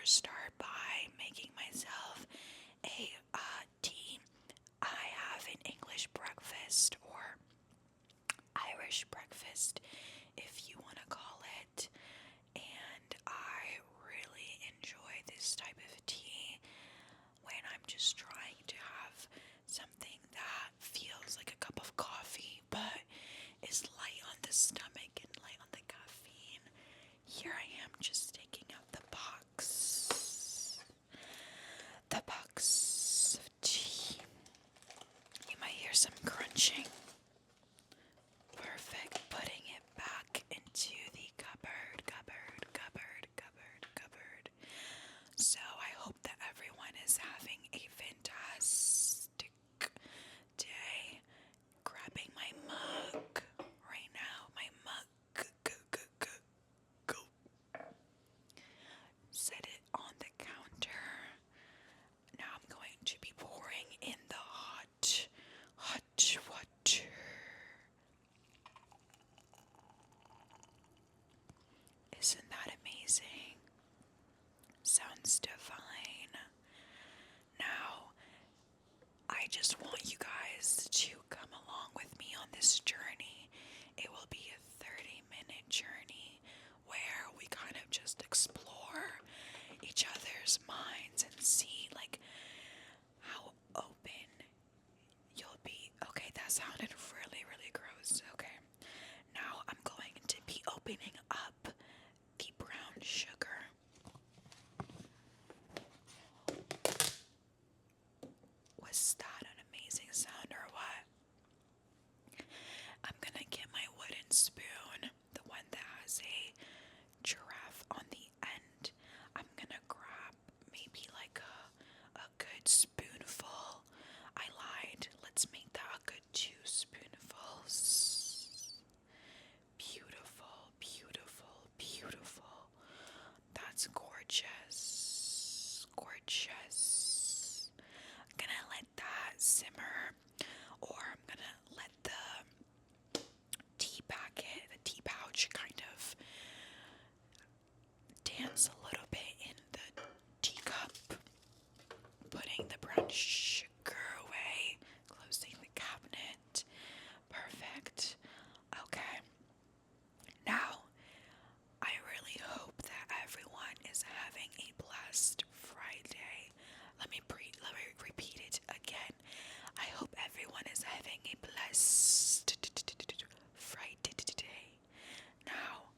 first start by making myself a tea. I have an English breakfast or Irish breakfast, if you want to call it, and I really enjoy this type of tea when I'm just trying to have something that feels like a cup of coffee but is light on the stomach and light on the caffeine. Here I am just taking out the box. The box of tea. You might hear some crunching. Perfect. Putting it back into the cupboard. So I hope that everyone is having a fantastic day. Grabbing my mug right now. My mug. Go. Set it on the counter. Now I'm going to be pouring in the hot water. Isn't that amazing? Sounds divine. Now, I just want you guys to come along with me on this journey. It will be a 30-minute journey where we kind of just explore each other's minds and see like how open you'll be. Okay, that sounded really, really gross. Okay, now I'm going to be opening up the brown sugar. Was that an amazing sound or what? I'm gonna get my wooden spoon, the one that has a giraffe on the end. I'm gonna grab maybe like a good spoonful. I lied. Let's make that a good 2 spoonfuls. Beautiful. That's gorgeous. I'm gonna let that simmer, or I'm gonna let the tea packet, the tea pouch kind of dance a little bit in the teacup. Putting the brown sugar away, closing the cabinet. Perfect. Okay. Now, I really hope that everyone is having a blessed Friday. Let me repeat it again. I hope everyone is having a blessed Friday today. Now,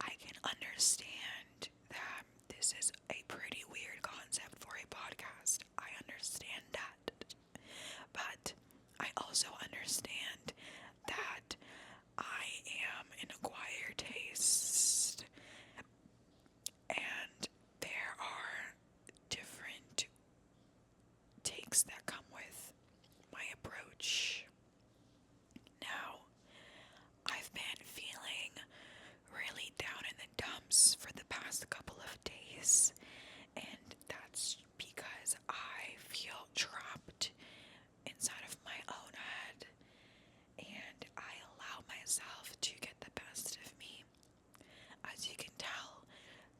I can understand that this is a pretty weird concept for a podcast. I understand that. But I also understand that I am an acquired taste, and there are different takes that come with my approach. Now, I've been feeling really down in the dumps for the past couple of days, and that's because I feel trapped inside of my own head, and I allow myself to get the best of me. As you can tell,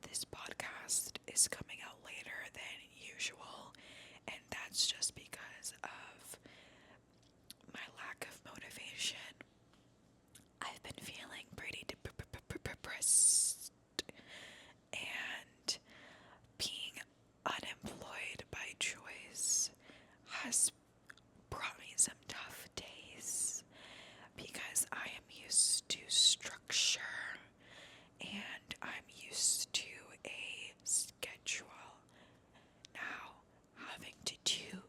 this podcast is coming out later than usual, and that's just because of my lack of motivation. I've been feeling pretty depressed, and being unemployed by choice has brought me some tough days because I am used to structure and I'm used to a schedule. Now, having to do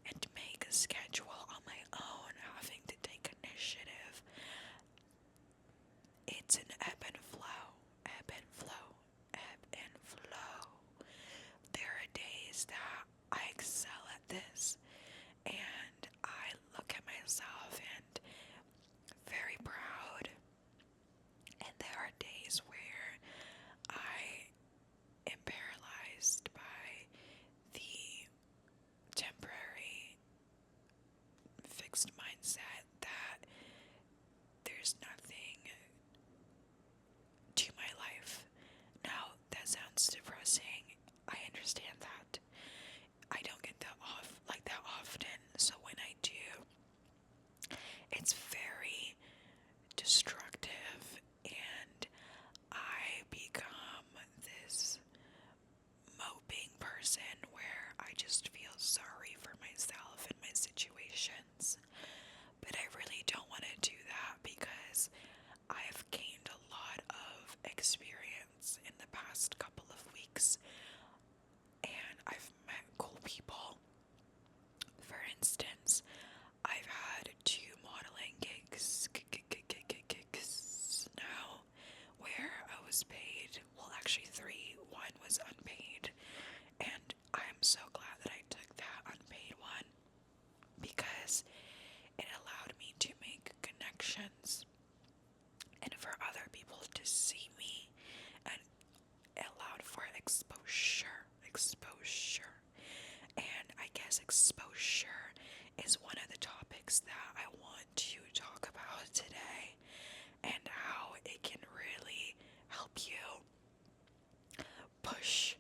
and make a schedule on my own, having to take initiative, it's an ebb and flow. There are days that I excel at this, and I look at myself and very proud. And there are days where I am paralyzed by the temporary fixed mindset that there's nothing to my life. Now, that sounds depressing, emotions and for other people to see me, and it allowed for exposure. And I guess exposure is one of the topics that I want to talk about today, and how it can really help you push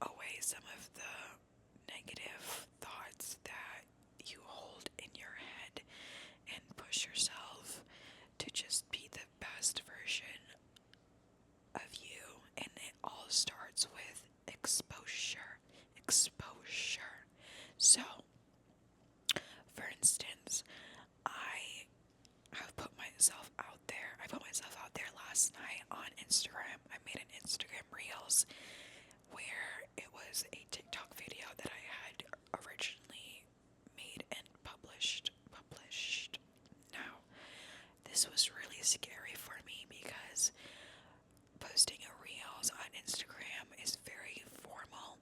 away some of the negative thoughts that you hold in your head, and push yourself to just be the best version of you. And it all starts with exposure. So, for instance, I have put myself out there. I put myself out there last night on Instagram. I made an Instagram Reels where it was a TikTok video that I had originally made and published. Now, this was really scary for me because posting a Reels on Instagram is very formal,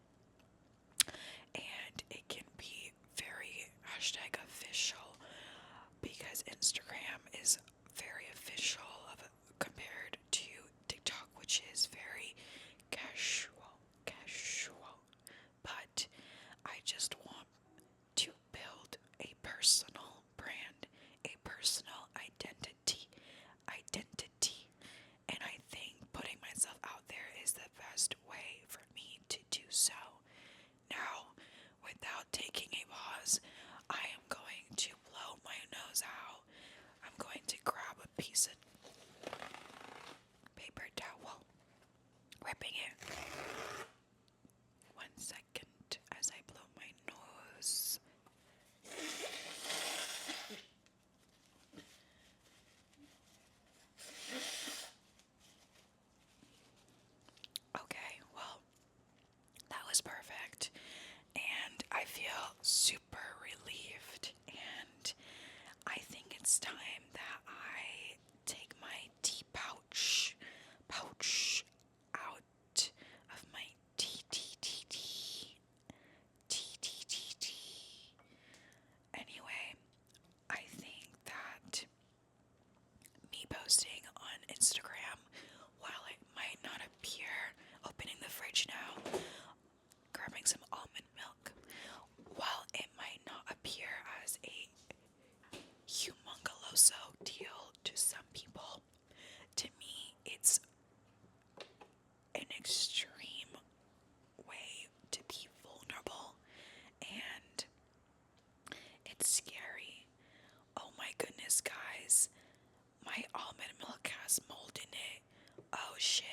and it can be very #official, because Instagram is very official compared to TikTok, which is very casual. But I just want to build a personal brand, a personal identity, and I think putting myself out there is the best way for me to do so. Now, without taking a pause, I am going to blow my nose out. I'm going to grab a piece of paper towel, ripping it. 1 second as I blow my nose. Okay, well, that was perfect, and I feel super relieved, and I think it's time that I take my tea pouch out of my tea. Anyway, I think that me posting on Instagram, while it might not appear, opening the fridge now, grabbing some almond milk, while it might not appear as a humongous deal to some people, to me it's an extreme way to be vulnerable, and it's scary. Oh my goodness, guys, my almond milk has mold in it. Oh shit.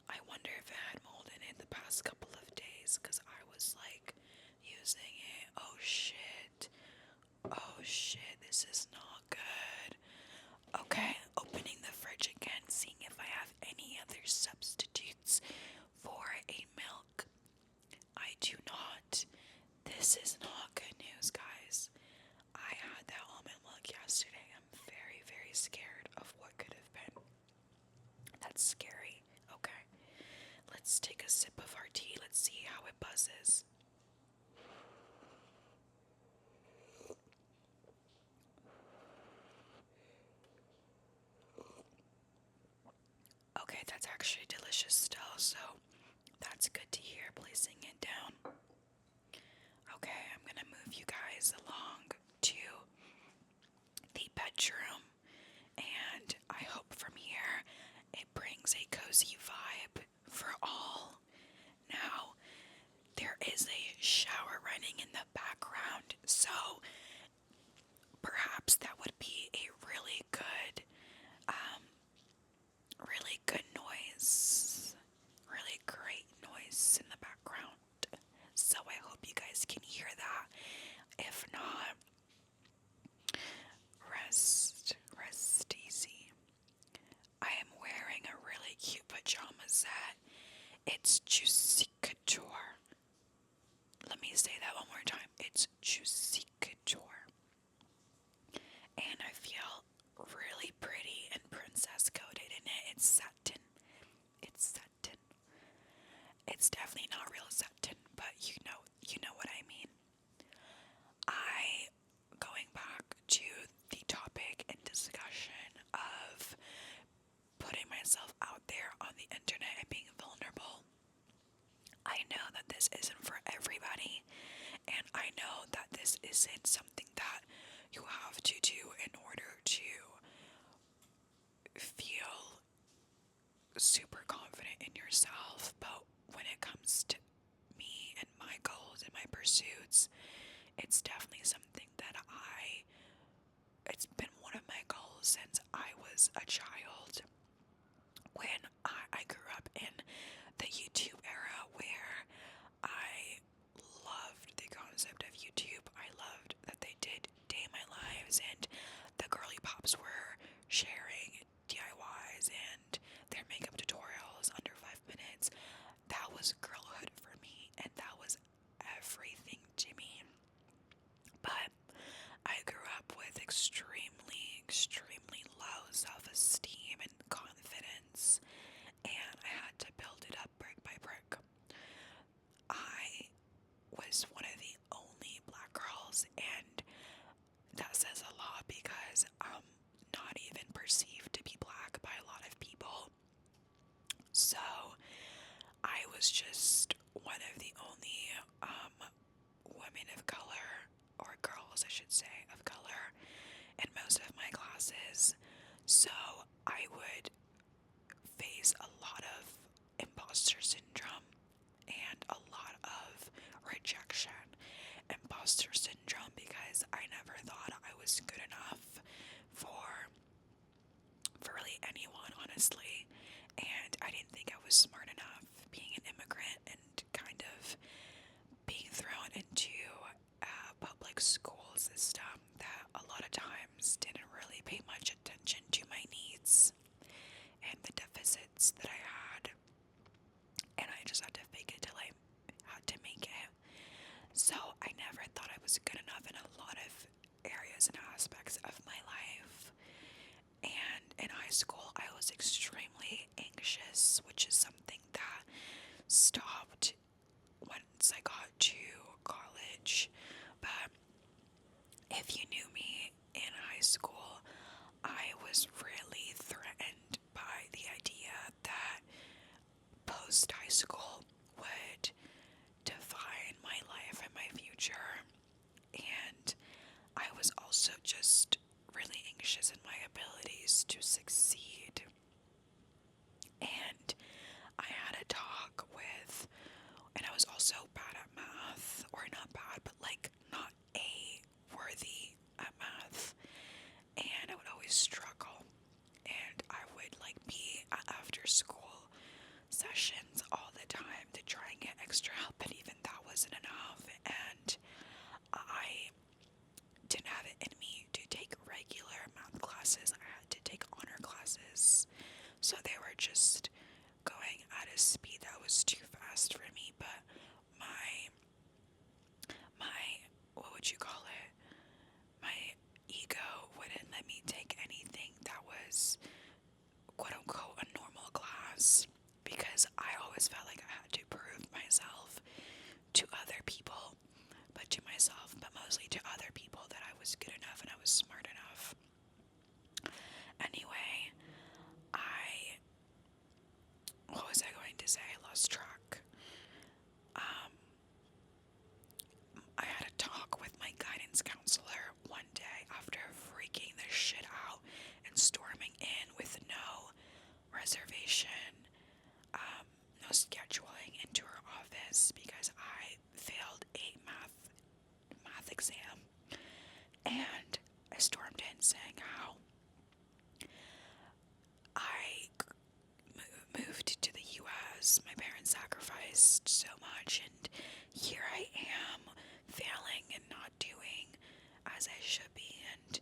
I wonder if it had mold in it the past couple of days, because I was like using it. Oh shit, this is not good. Okay, opening the fridge again, seeing if I have any other substitutes for a milk. I do not. This is not good news, guys. I had that almond milk yesterday. I'm very, very scared of what could have been. That's scary. Okay, let's take a sip of our tea. Let's see how it buzzes. Okay, that's actually delicious still, so that's good to hear. Placing it down. Okay, I'm gonna move you guys along to the bedroom, and I hope from here it brings a cozy vibe for all. Now, there is a shower running in the background, so perhaps that would be a really good noise, really great noise in the background. So I hope you guys can hear that. If not, rest easy. I am wearing a really cute pajama set. It's Juicy Couture. Let me say that one more time. It's Juicy Couture. And I feel really pretty and princess coated in it. It's satin. It's definitely not real satin, but you know what I mean. I there on the internet and being vulnerable. I know that this isn't for everybody, and I know that this isn't something that you have to do in order to feel super confident in yourself. But when it comes to me and my goals and my pursuits, it's definitely something that it's been one of my goals since I was a child. When I grew up in the YouTube era where I loved the concept of YouTube. I loved that they did Day in My Lives and the girly pops were sharing DIYs and their makeup tutorials under 5 minutes. That was girlhood for me, and that was everything to me. But I grew up with extremely low self-esteem and confidence, and I had to build it up brick by brick. I was one of the only black girls, and that says a lot because I'm not even perceived to be black by a lot of people. So I was just one of the only women of color, or girls I should say, of color in most of my classes. So I would face a lot of imposter syndrome and a lot of rejection. Imposter syndrome because I never thought I was good enough for really anyone, honestly. And I didn't think I was smart enough being an immigrant and kind of being thrown into a public school system that a lot of times didn't really pay much attention to my needs and the deficits that I had. And I just had to fake it till I had to make it. So I never thought I was good enough in a lot of areas and aspects of my life. And in high school, I was extremely anxious, which is something that stopped once I got to college. But if you knew me in high school, I was really threatened by the idea that post high school would define my life and my future. And I was also just really anxious in my abilities to succeed. And I had a talk with, and I was also bad at math, or not bad, but like not A worthy at math. And I would always struggle. And I would like be at after school sessions all the time to try and get extra help, but even that wasn't enough. And I didn't have it in me to take regular math classes. I had to take honor classes. So they were just going at a speed that was too fast for me. But my what would you call it? My ego wouldn't let me take anything that was quote unquote a normal class, because I always felt like I had to prove myself to other people, but to myself, but mostly to other people, that I was good enough and I was smart enough. Anyway, what was I going to say? I lost track. I had a talk with my guidance counselor one day after freaking the shit out and storming in with no reservation, no scheduling into her office because I failed a math exam. And I stormed in saying how I moved to the US. My parents sacrificed so much, and here I am failing and not doing as I should be. And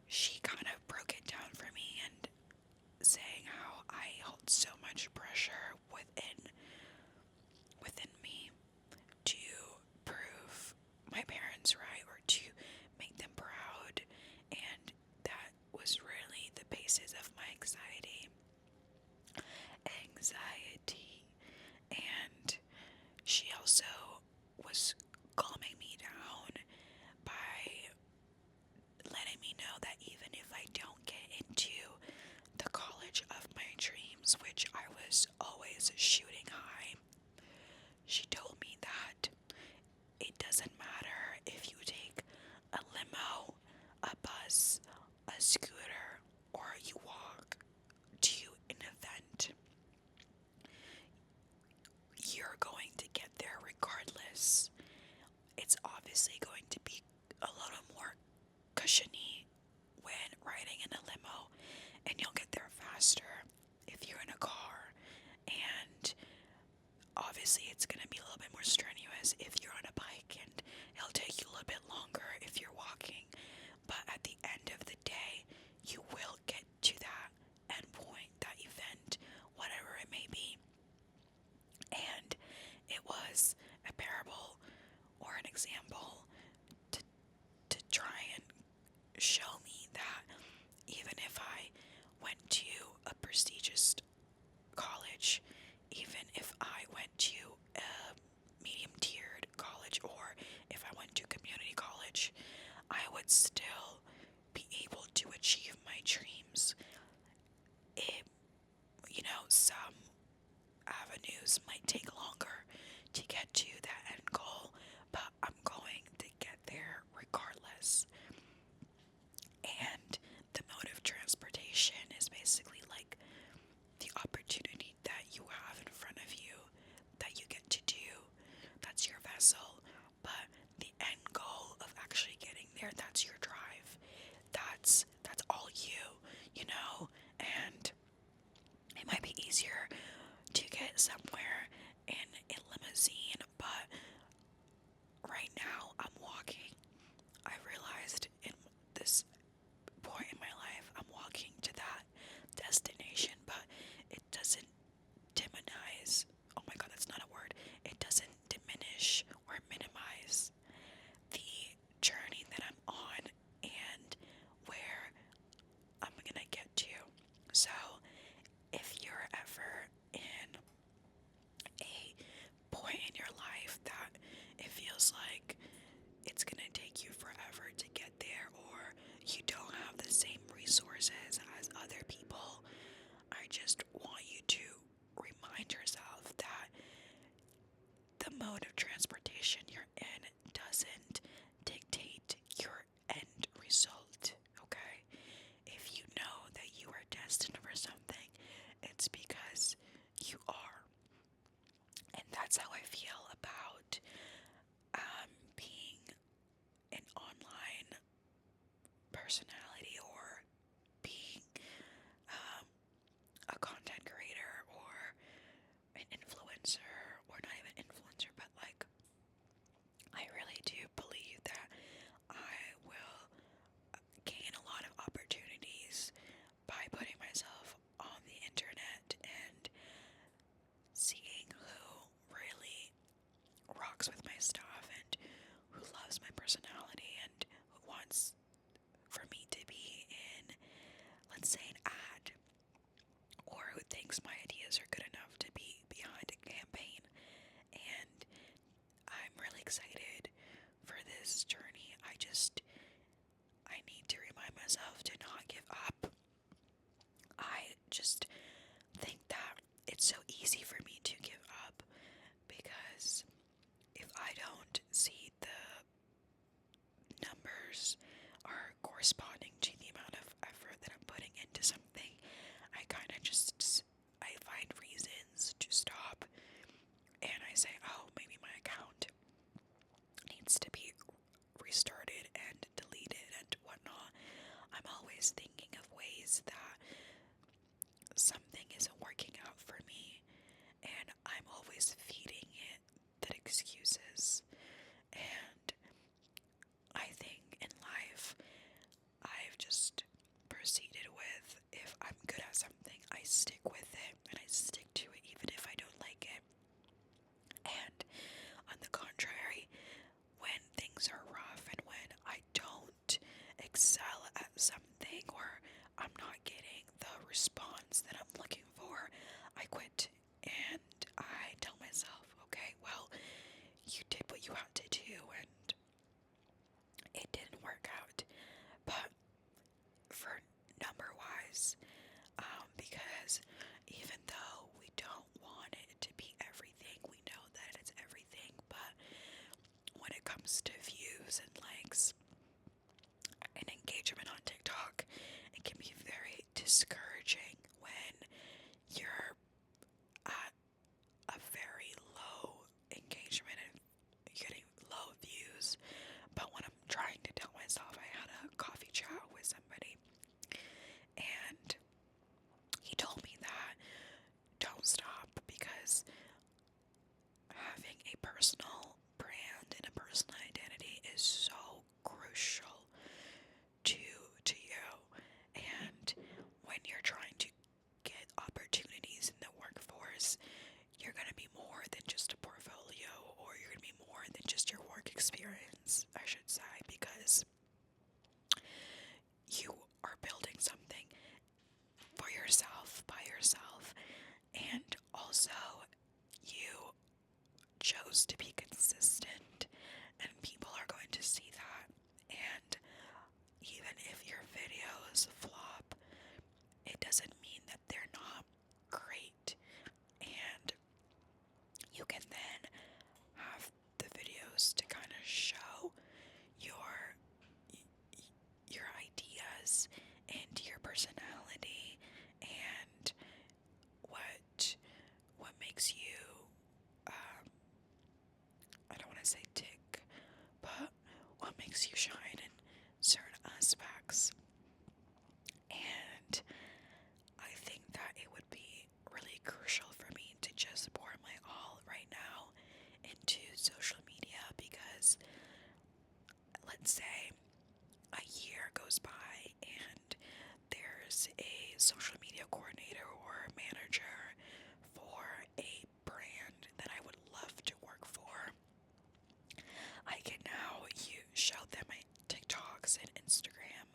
she kind of broke it down for me and saying how I held so much pressure within me to prove my parents right, or to make them proud, and that was really the basis of my anxiety. this, it's obviously going to be a little more cushiony when riding in a limo, and you'll get there faster if you're in a car. And obviously, it's going to be a little bit more strenuous if you're on a bike, and it'll take you a little bit longer if you're walking. But at the end of the day, you will get to that end point, that event, whatever it may be. And it was a parable or an example to, to try and show me that even if I went to a prestigious college, even if I went to a medium tiered college, or if I went to community college, I would still be able to achieve my dreams. It, some avenues might take longer to get to that end goal, but I'm going to get there regardless. And the mode of transportation is basically like the opportunity that you have in front of you that you get to do. That's your vessel. But the end goal of actually getting there, that's your drive. That's all you know? And it might be easier to get somewhere in a limousine, but right now I'm walking. I realized in this point in my life, I'm walking to that destination, but it doesn't demonize. Oh my god, that's not a word. It doesn't diminish or minimize the journey that I'm on and where I'm gonna get to. So, if you're ever in a point in your life that it feels like it's gonna take you forever to get there, or you don't have the same resources as other people, I just want you to remind yourself that the mode of transportation you're in doesn't dictate your end result, okay? If you know that you are destined for something, it's because you are. And that's how I feel about being an online personality, or being a content creator, or an influencer, or not even influencer, but like, I really do believe that I will gain a lot of opportunities by putting myself on the internet and seeing who really rocks with my stuff, and who loves my personality, and who wants for me to be in, let's say, an ad, or who thinks my ideas are good enough to be behind a campaign. And I'm really excited for this journey. I need to remind myself to not give up. I just think that it's so easy for me to give up, because if I don't see the numbers are corresponding to the amount of effort that I'm putting into something, I kind of I find reasons to stop, and I say, oh, maybe my account needs to be restarted and deleted and whatnot. I'm always thinking of ways that something isn't working out for me, and I'm always feeding it that excuses. And I think in life, I've just proceeded with, if I'm good at something, I stick with it, and I stick to it even if I don't like it. And on the contrary, when things are rough and when I don't excel at something, or I'm not getting the response that I'm looking for, I quit, and I tell myself, okay, well, you did what you had to do, and it didn't work out. But for number wise, because even though we don't want it to be everything, we know that it's everything, but when it comes to views and likes and engagement on TikTok, it can be very discouraging when you're at a very low engagement and personal brand and a personal identity is so crucial to you. And when you're trying to get opportunities in the workforce, you're going to be more than just a portfolio, or you're going to be more than just your work experience, I should say, because you are building something for yourself, by yourself, and also you chose to be consistent, and people are going to see that. And even if your videos flop, it doesn't mean that they're not great. And you can then have the videos to kind of show your your ideas and your personality and what makes you I don't want to say tick, but what makes you shine in certain aspects. And I think that it would be really crucial for me to just pour my all right now into social media, because let's say a year goes by and there's a social media coordinator or manager for a brand that I would love to work for. I can now show them my TikToks and Instagram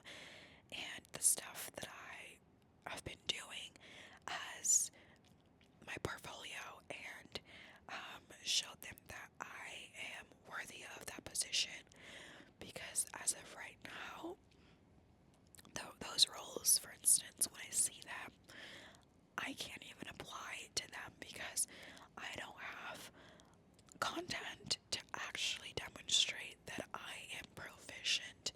and the stuff that I have been doing as my portfolio, and show them that I am worthy of that position. Because as of right now, those roles, for instance, when I see them, I can't even apply to them because I don't have content to actually demonstrate that I am proficient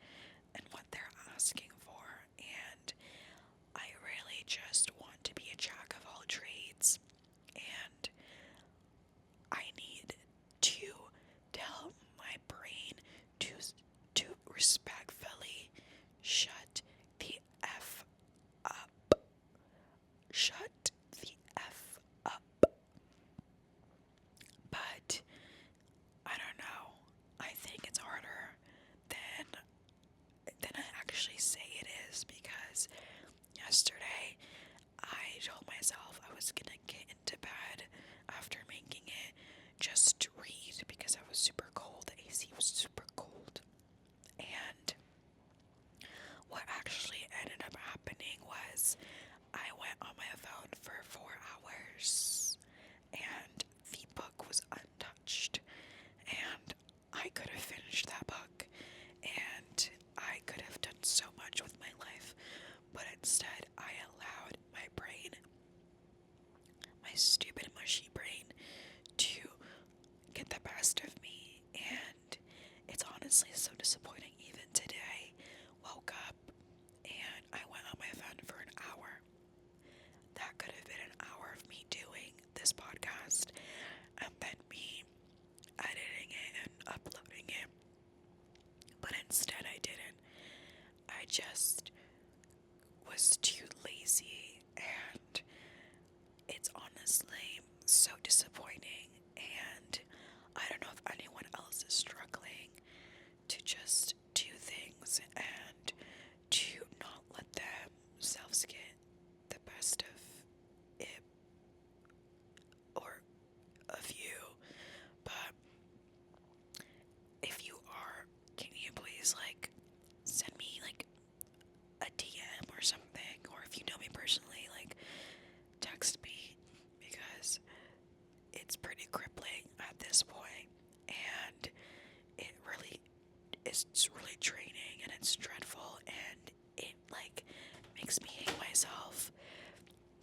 in what they're asking for. And I really just want to be a jack of all trades, and I need to tell my brain to respectfully shut the F up. Shut the F up. But I don't know. I think it's harder than I actually say it is, because yesterday I told myself I was gonna get into bed after making it just to read because I was super cold. The AC was super cold. And what actually ended up happening was I went on my phone for 4 hours and the book was untouched. And I could have finished that book and I could have done so much with my life, but instead I allowed my brain, my stupid mushy brain, to get the best of me. And it's honestly so disappointing. Even today, woke up and I went on my phone for an hour. That could have been an hour of me doing this podcast and then me editing it and uploading it. But instead I didn't. I just was too lazy, and it's honestly so disappointing. And I don't know if anyone else is struggling to just do things and to not let themselves get the best of it or of you. But if you are, can you please send me a DM or something, or if you know me personally, text me, because it's pretty crippling at this point, and it's really draining, and it's dreadful, and it makes me hate myself.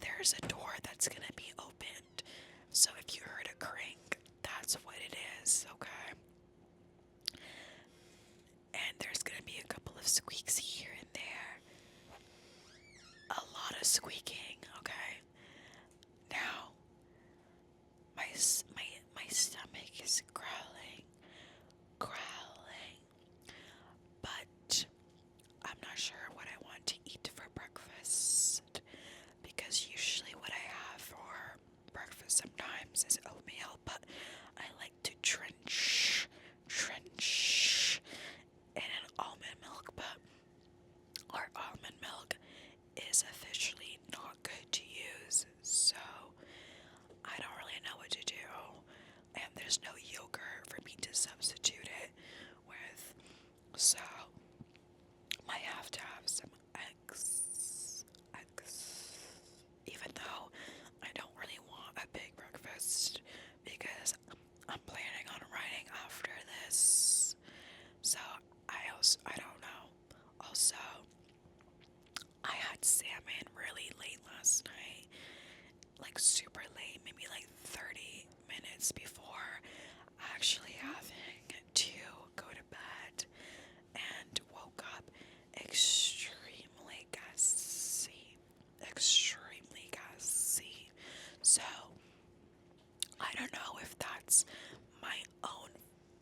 There's a door that's gonna be opened, so if you heard a crank, that's what it is, okay? And there's gonna be a couple of squeaks here and there. A lot of squeaking, okay? Now, my stomach is growling, but I'm not sure what I want to eat for breakfast, because usually what I have for breakfast sometimes is oatmeal, but I like to drench minutes before actually having to go to bed and woke up extremely gassy. Extremely gassy. So, I don't know my own,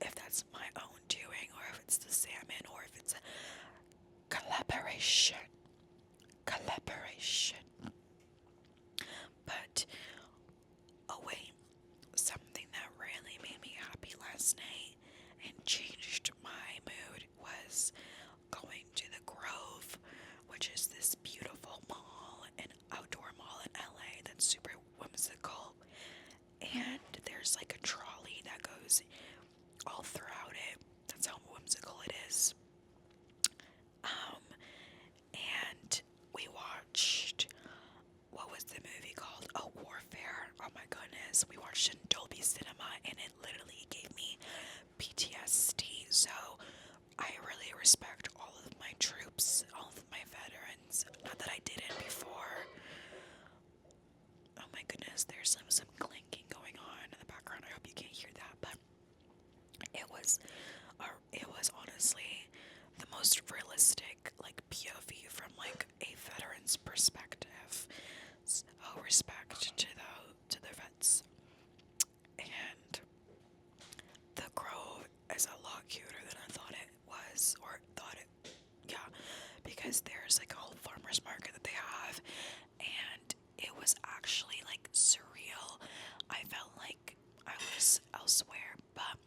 if that's my own doing, or if it's the salmon, or if it's a collaboration. Collaboration. But, oh wait, something that really made me happy last night and changed my mood was going to the Grove, which is this beautiful mall, an outdoor mall in LA that's super whimsical. And there's like a trolley that goes all throughout it. That's how whimsical it is. Um, and we watched, what was the movie called? Oh, Warfare. Oh my goodness. We watched it in Dolby Cinema and it literally gave me PTSD. So I really respect all of my troops, all of my veterans. Not that I didn't before. Oh my goodness, there's some clinking going on in the background. I hope you can't hear that, but it was honestly the most realistic like POV from like a veteran's perspective. So respect to the vets. And the Grove is a lot cuter than I thought it was, or thought it, yeah, because there's like a whole farmer's market that they have, and it was actually like surreal. I felt like I was elsewhere, but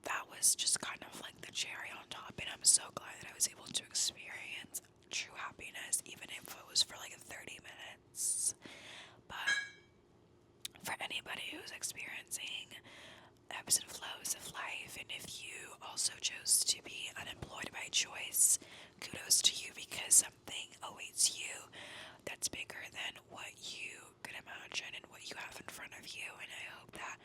that was just kind of like the cherry on top, and I'm so glad that I was able to experience true happiness, even if it was for like 30 minutes. But for anybody who's experiencing ebbs and flows of life, and if you also chose to be unemployed by choice, kudos to you, because something awaits you that's bigger than what you could imagine and what you have in front of you. And I hope that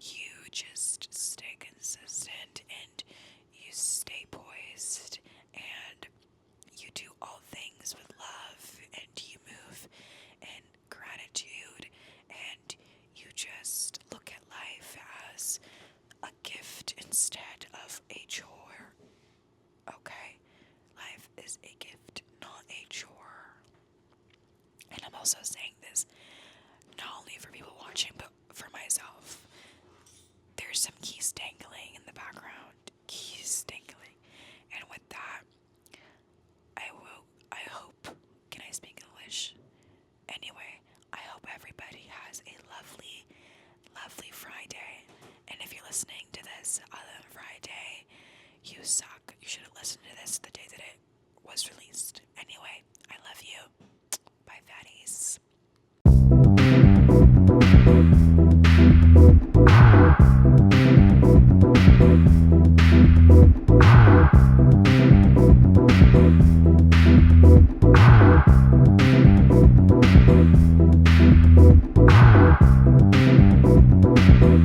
you just stay consistent and you stay poised and you do all things with love and you move in gratitude and you just look at life as a gift instead of a chore. Okay? Life is a gift, not a chore. And I'm also saying this not only for people watching, but for myself.